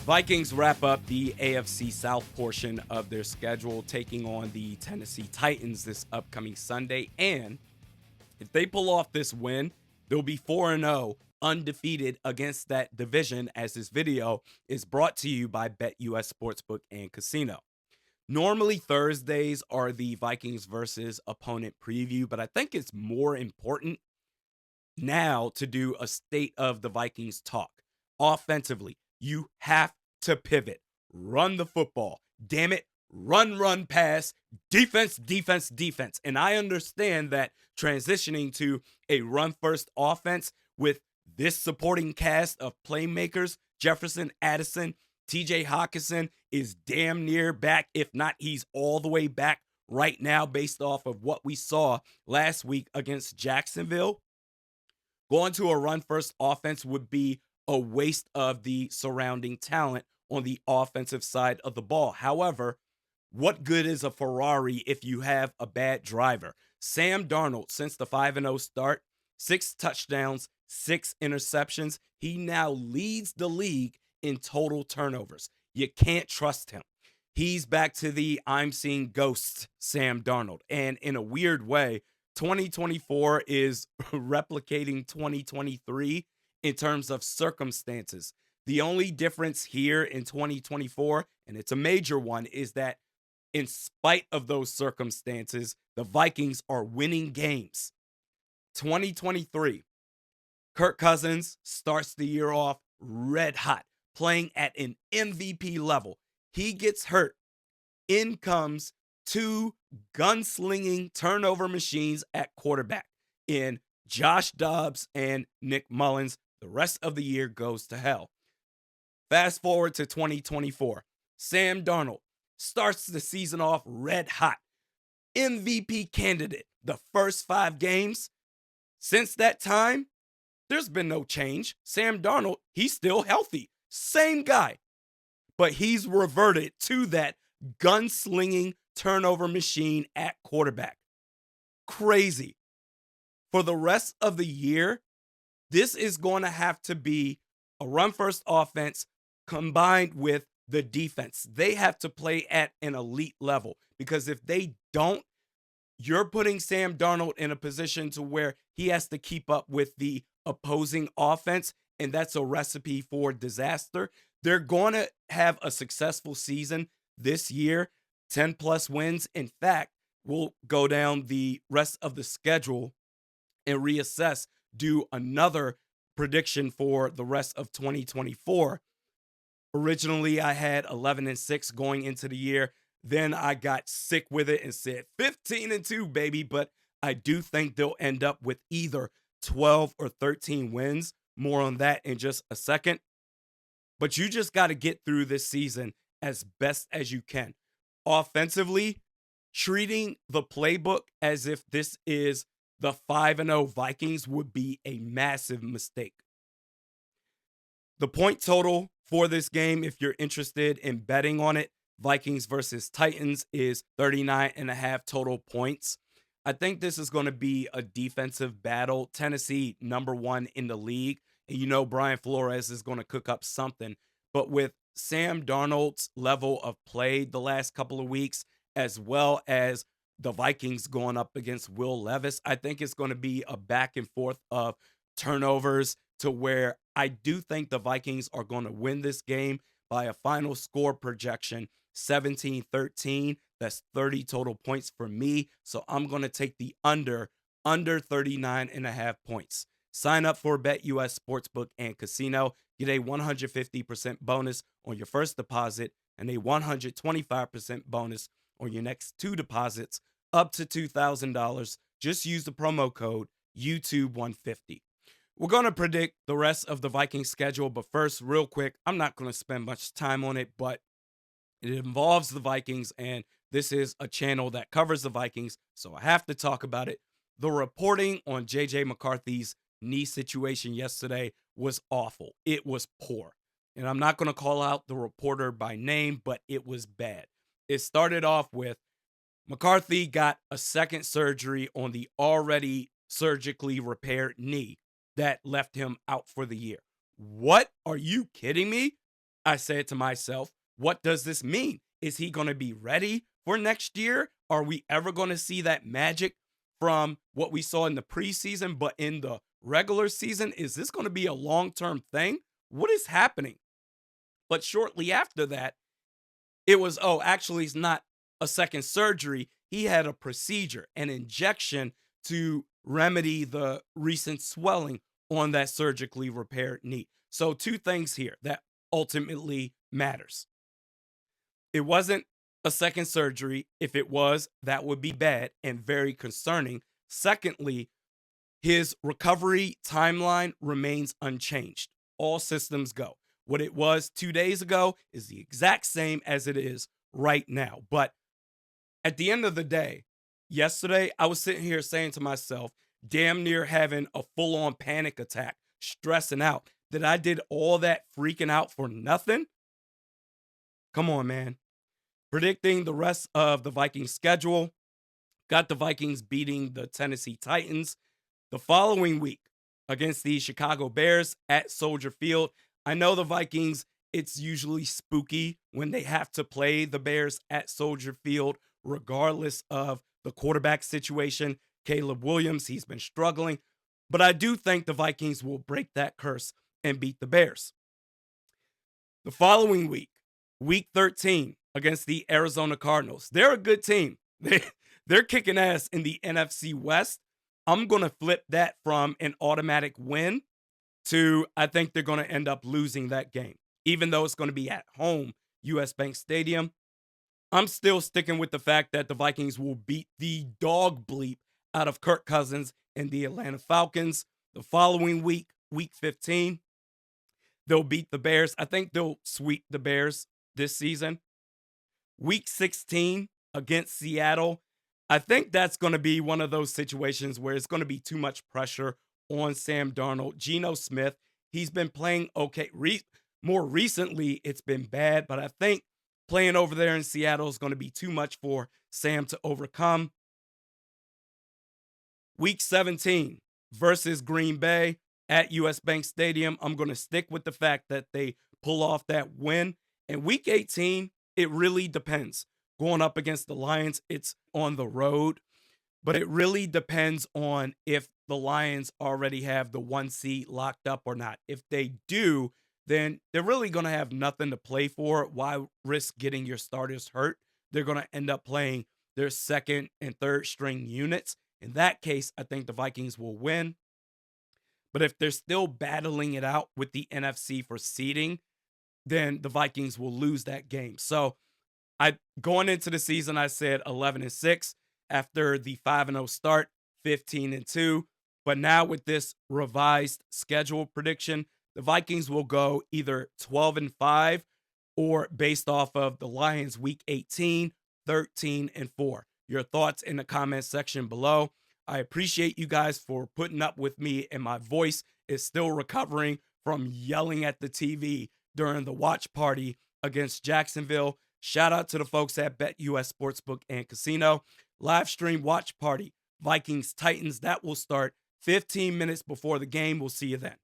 Vikings wrap up the AFC South portion of their schedule, taking on the Tennessee Titans this upcoming Sunday. And if they pull off this win, they'll be 4-0, undefeated against that division, as this video is brought to you by BetUS Sportsbook and Casino. Normally, Thursdays are the Vikings versus opponent preview, but I think it's more important now to do a state of the Vikings talk. Offensively, you have to pivot, run the football. Damn it, run, pass, defense, defense, defense. And I understand that transitioning to a run first offense with this supporting cast of playmakers, Jefferson, Addison, TJ Hawkinson is damn near back. If not, he's all the way back right now based off of what we saw last week against Jacksonville. Going to a run first offense would be a waste of the surrounding talent on the offensive side of the ball. However, what good is a Ferrari if you have a bad driver? Sam Darnold, since the 5-0 start, 6 touchdowns, 6 interceptions. He now leads the league in total turnovers. You can't trust him. He's back to the I'm seeing ghosts Sam Darnold. And in a weird way, 2024 is replicating 2023 in terms of circumstances. The only difference here in 2024, and it's a major one, is that in spite of those circumstances, the Vikings are winning games. 2023, Kirk Cousins starts the year off red hot, playing at an MVP level. He gets hurt. In comes 2 gunslinging turnover machines at quarterback in Josh Dobbs and Nick Mullins. The rest of the year goes to hell. Fast forward to 2024. Sam Darnold starts the season off red hot. MVP candidate the first 5 games. Since that time, there's been no change. Sam Darnold, he's still healthy. Same guy. But he's reverted to that gunslinging turnover machine at quarterback. Crazy. For the rest of the year, this is going to have to be a run-first offense combined with the defense. They have to play at an elite level, because if they don't, you're putting Sam Darnold in a position to where he has to keep up with the opposing offense, and that's a recipe for disaster. They're going to have a successful season this year, 10-plus wins. In fact, we'll go down the rest of the schedule and reassess, do another prediction for the rest of 2024. Originally, I had 11-6 going into the year. Then I got sick with it and said 15-2, baby. But I do think they'll end up with either 12 or 13 wins. More on that in just a second. But you just got to get through this season as best as you can. Offensively, treating the playbook as if this is the 5-0 Vikings would be a massive mistake. The point total for this game, if you're interested in betting on it, Vikings versus Titans, is 39.5 total points. I think this is going to be a defensive battle. Tennessee, number 1 in the league. And you know Brian Flores is going to cook up something. But with Sam Darnold's level of play the last couple of weeks, as well as the Vikings going up against Will Levis, I think it's going to be a back and forth of turnovers, to where I do think the Vikings are going to win this game by a final score projection 17-13. That's 30 total points for me. So I'm going to take the under 39.5 points. Sign up for BetUS Sportsbook and Casino. Get a 150% bonus on your first deposit and a 125% bonus on your next 2 deposits up to $2,000. Just use the promo code YouTube150. We're going to predict the rest of the Vikings schedule, but first, real quick, I'm not going to spend much time on it, but it involves the Vikings, and this is a channel that covers the Vikings, so I have to talk about it. The reporting on J.J. McCarthy's knee situation yesterday was awful. It was poor. And I'm not going to call out the reporter by name, but it was bad. It started off with McCarthy got a second surgery on the already surgically repaired knee that left him out for the year. What? Are you kidding me? I said to myself, what does this mean? Is he going to be ready for next year? Are we ever going to see that magic from what we saw in the preseason, but in the regular season? Is this going to be a long term thing? What is happening? But shortly after that, it was, oh, actually, it's not a second surgery. He had a procedure, an injection to remedy the recent swelling on that surgically repaired knee. So, two things here that ultimately matters. It wasn't a second surgery. If it was, that would be bad and very concerning. Secondly, his recovery timeline remains unchanged. All systems go. What it was 2 days ago is the exact same as it is right now. But at the end of the day, yesterday, I was sitting here saying to myself, damn near having a full on panic attack, stressing out that I did all that freaking out for nothing. Come on, man. Predicting the rest of the Vikings schedule, got the Vikings beating the Tennessee Titans the following week against the Chicago Bears at Soldier Field. I know the Vikings, it's usually spooky when they have to play the Bears at Soldier Field, regardless of the quarterback situation. Caleb Williams, he's been struggling, but I do think the Vikings will break that curse and beat the Bears. The following week, week 13, against the Arizona Cardinals. They're a good team. They're kicking ass in the NFC West. I'm going to flip that from an automatic win to I think they're going to end up losing that game. Even though it's going to be at home, US Bank Stadium, I'm still sticking with the fact that the Vikings will beat the dog bleep out of Kirk Cousins and the Atlanta Falcons. The following week, week 15, they'll beat the Bears. I think they'll sweep the Bears this season. Week 16 against Seattle, I think that's going to be one of those situations where it's going to be too much pressure on Sam Darnold. Geno Smith, he's been playing okay. More recently, it's been bad, but I think playing over there in Seattle is going to be too much for Sam to overcome. Week 17 versus Green Bay at US Bank Stadium, I'm going to stick with the fact that they pull off that win. And week 18, it really depends. Going up against the Lions, it's on the road, but it really depends on if the Lions already have the 1 seed locked up or not. If they do, then they're really going to have nothing to play for. Why risk getting your starters hurt? They're going to end up playing their second and third string units. In that case, I think the Vikings will win. But if they're still battling it out with the NFC for seeding, then the Vikings will lose that game. So going into the season, I said 11-6 after the 5-0 start, 15-2. But now with this revised schedule prediction, the Vikings will go either 12-5 or based off of the Lions week 18, 13-4. Your thoughts in the comment section below. I appreciate you guys for putting up with me, and my voice is still recovering from yelling at the TV during the watch party against Jacksonville. Shout out to the folks at BetUS Sportsbook and Casino. Live stream watch party, Vikings Titans. That will start 15 minutes before the game. We'll see you then.